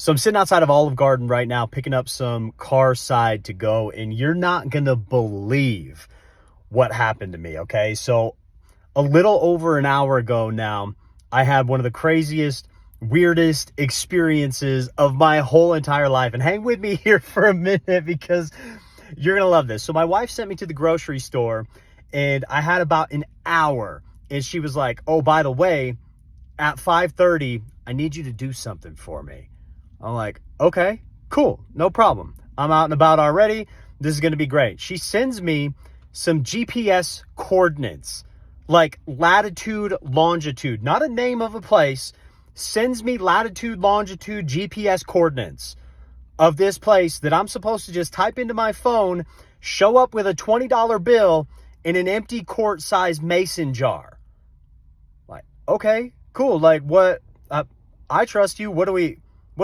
So I'm sitting outside of Olive Garden right now, picking up some car side to go, and you're not going to believe what happened to me, okay? So a little over an hour ago now, I had one of the craziest, weirdest experiences of my whole entire life. And hang with me here for a minute because you're going to love this. So my wife sent me to the grocery store, and I had about an hour, and she was like, oh, by the way, at 5:30, I need you to do something for me. I'm like, okay, cool, no problem. I'm out and about already. This is going to be great. She sends me some GPS coordinates, like latitude, longitude, not a name of a place, sends me latitude, longitude, GPS coordinates of this place that I'm supposed to just type into my phone, show up with a $20 bill in an empty quart-sized mason jar. Like, okay, cool. Like, what? I trust you. What are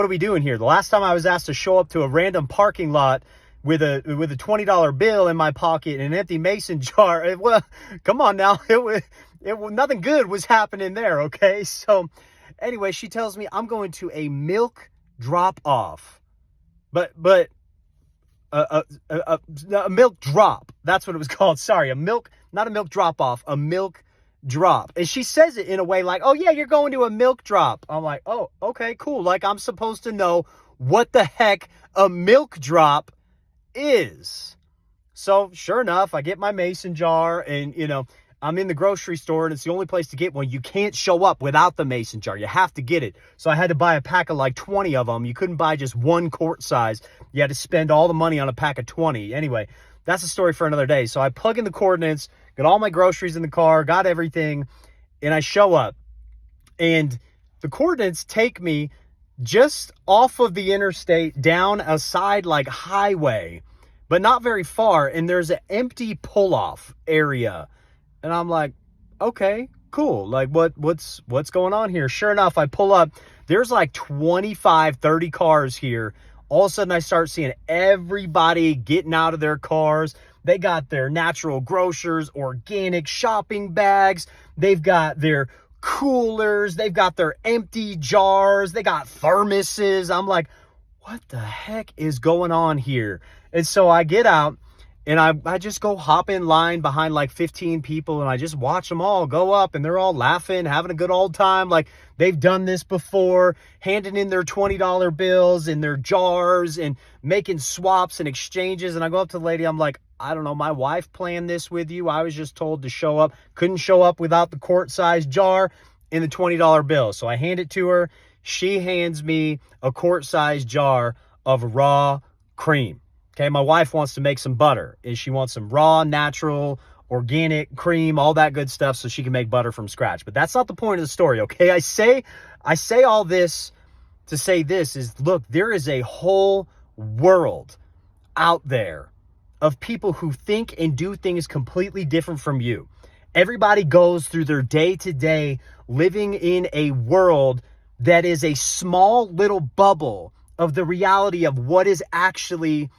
we doing here? The last time I was asked to show up to a random parking lot with a $20 bill in my pocket and an empty mason jar. Well, come on now. Nothing good was happening there, okay? So anyway, she tells me I'm going to a milk drop off. But a milk drop. That's what it was called. Sorry, not a milk drop off, a milk drop. And she says it in a way like, oh yeah, you're going to a milk drop. I'm like, oh, okay, cool. Like I'm supposed to know what the heck a milk drop is. So sure enough, I get my mason jar, and I'm in the grocery store, and it's the only place to get one. You can't show up without the mason jar. You have to get it. So I had to buy a pack of like 20 of them. You couldn't buy just one quart size. You had to spend all the money on a pack of 20. Anyway, that's a story for another day. So I plug in the coordinates, got all my groceries in the car, got everything, and I show up. And the coordinates take me just off of the interstate down a side like highway, but not very far. And there's an empty pull-off area. And I'm like, okay, cool. Like what's going on here? Sure enough, I pull up. There's like 25, 30 cars here. All of a sudden I start seeing everybody getting out of their cars. They got their natural grocers, organic shopping bags. They've got their coolers. They've got their empty jars. They got thermoses. I'm like, what the heck is going on here? And so I get out, and I just go hop in line behind like 15 people, and I just watch them all go up, and they're all laughing, having a good old time. Like they've done this before, handing in their $20 bills in their jars and making swaps and exchanges. And I go up to the lady, I'm like, I don't know, my wife planned this with you. I was just told to show up. Couldn't show up without the quart-sized jar and the $20 bill. So I hand it to her. She hands me a quart-sized jar of raw cream. Okay, my wife wants to make some butter, and she wants some raw, natural, organic cream, all that good stuff, so she can make butter from scratch. But that's not the point of the story, okay? I say all this to say this is, look, there is a whole world out there of people who think and do things completely different from you. Everybody goes through their day-to-day living in a world that is a small little bubble of the reality of what is actually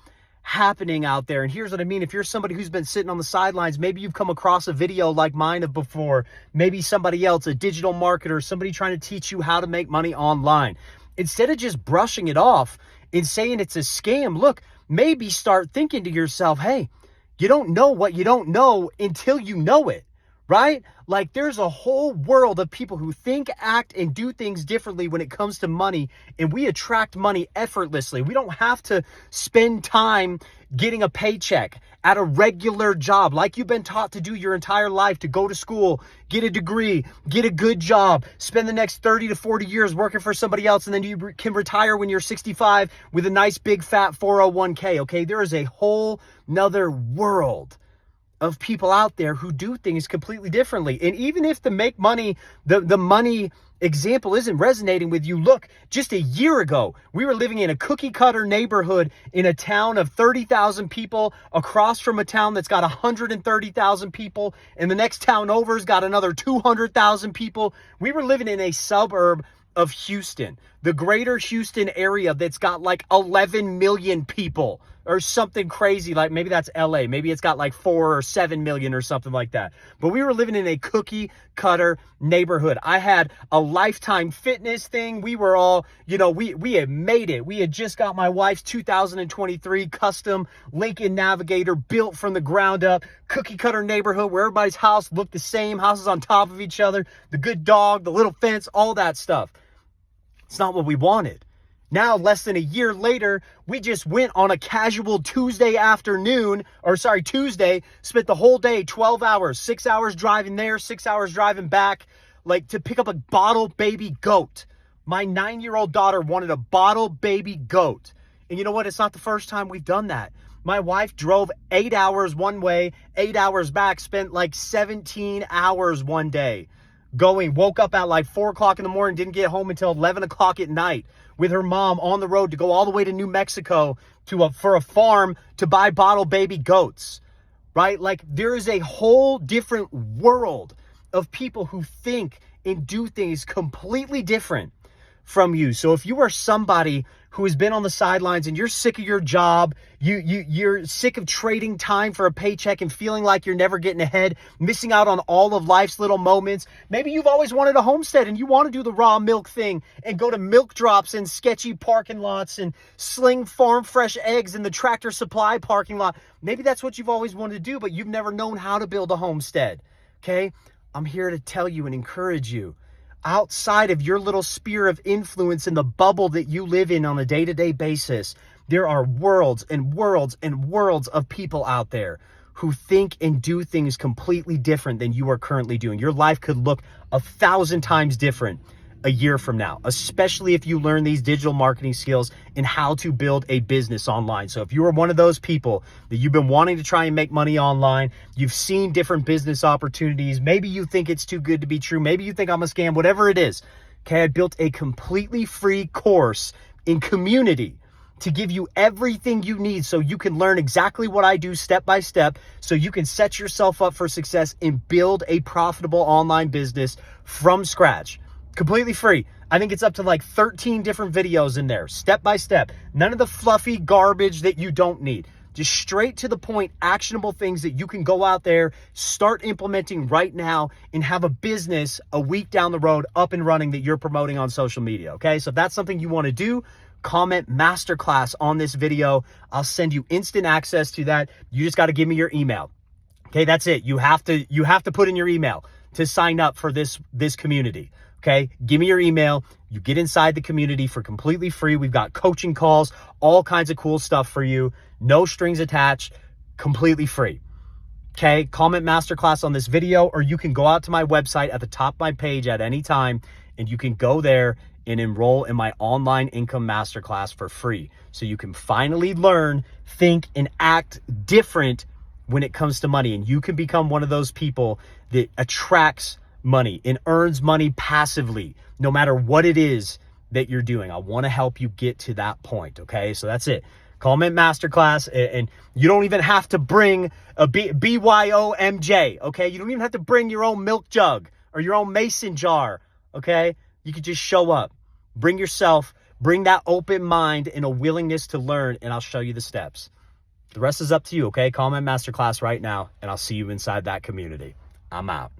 happening out there. And here's what I mean. If you're somebody who's been sitting on the sidelines, maybe you've come across a video like mine of before, maybe somebody else, a digital marketer, somebody trying to teach you how to make money online. Instead of just brushing it off and saying it's a scam, look, maybe start thinking to yourself, hey, you don't know what you don't know until you know it, right? Like there's a whole world of people who think, act, and do things differently when it comes to money, and we attract money effortlessly. We don't have to spend time getting a paycheck at a regular job like you've been taught to do your entire life, to go to school, get a degree, get a good job, spend the next 30 to 40 years working for somebody else, and then you can retire when you're 65 with a nice big fat 401k, okay? There is a whole nother world of people out there who do things completely differently. And even if the make money, the money example isn't resonating with you, look, just a year ago, we were living in a cookie cutter neighborhood in a town of 30,000 people across from a town that's got 130,000 people, and the next town over's got another 200,000 people. We were living in a suburb of Houston, the greater Houston area that's got like 11 million people. or something crazy, like maybe that's LA. Maybe it's got like 4 or 7 million or something like that. But we were living in a cookie cutter neighborhood. I had a Lifetime Fitness thing. We were all, we had made it. We had just got my wife's 2023 custom Lincoln Navigator built from the ground up. Cookie cutter neighborhood where everybody's house looked the same, houses on top of each other, the good dog, the little fence, all that stuff. It's not what we wanted. Now, less than a year later, we just went on a casual Tuesday, spent the whole day, 12 hours, 6 hours driving there, 6 hours driving back, like to pick up a bottle baby goat. My 9-year-old daughter wanted a bottle baby goat. And you know what? It's not the first time we've done that. My wife drove 8 hours one way, 8 hours back, spent like 17 hours one day woke up at like 4 o'clock in the morning, didn't get home until 11 o'clock at night with her mom on the road to go all the way to New Mexico for a farm to buy bottle baby goats, right? Like there is a whole different world of people who think and do things completely different from you. So if you are somebody who has been on the sidelines and you're sick of your job, you're sick of trading time for a paycheck and feeling like you're never getting ahead, missing out on all of life's little moments. Maybe you've always wanted a homestead and you want to do the raw milk thing and go to milk drops in sketchy parking lots and sling farm fresh eggs in the Tractor Supply parking lot. Maybe that's what you've always wanted to do, but you've never known how to build a homestead. Okay? I'm here to tell you and encourage you. Outside of your little sphere of influence in the bubble that you live in on a day-to-day basis, there are worlds and worlds and worlds of people out there who think and do things completely different than you are currently doing. Your life could look 1,000 times different a year from now, especially if you learn these digital marketing skills and how to build a business online. So if you are one of those people that you've been wanting to try and make money online, you've seen different business opportunities, maybe you think it's too good to be true, maybe you think I'm a scam, whatever it is, okay, I built a completely free course in Community to give you everything you need so you can learn exactly what I do step by step so you can set yourself up for success and build a profitable online business from scratch. Completely free. I think it's up to like 13 different videos in there, step by step. None of the fluffy garbage that you don't need. Just straight to the point, actionable things that you can go out there, start implementing right now, and have a business a week down the road up and running that you're promoting on social media, okay? So if that's something you want to do, comment masterclass on this video. I'll send you instant access to that. You just got to give me your email. Okay, that's it. You have to put in your email to sign up for this community. Okay, give me your email. You get inside the community for completely free. We've got coaching calls, all kinds of cool stuff for you. No strings attached, completely free. Okay, comment masterclass on this video, or you can go out to my website at the top of my page at any time, and you can go there and enroll in my online income masterclass for free. So you can finally learn, think, and act different when it comes to money. And you can become one of those people that attracts money and earns money passively, no matter what it is that you're doing. I want to help you get to that point. Okay, so that's it. Comment masterclass, and you don't even have to bring a BYOMJ. Okay, you don't even have to bring your own milk jug or your own mason jar. Okay, you can just show up, bring yourself, bring that open mind and a willingness to learn, and I'll show you the steps. The rest is up to you. Okay, comment masterclass right now, and I'll see you inside that community. I'm out.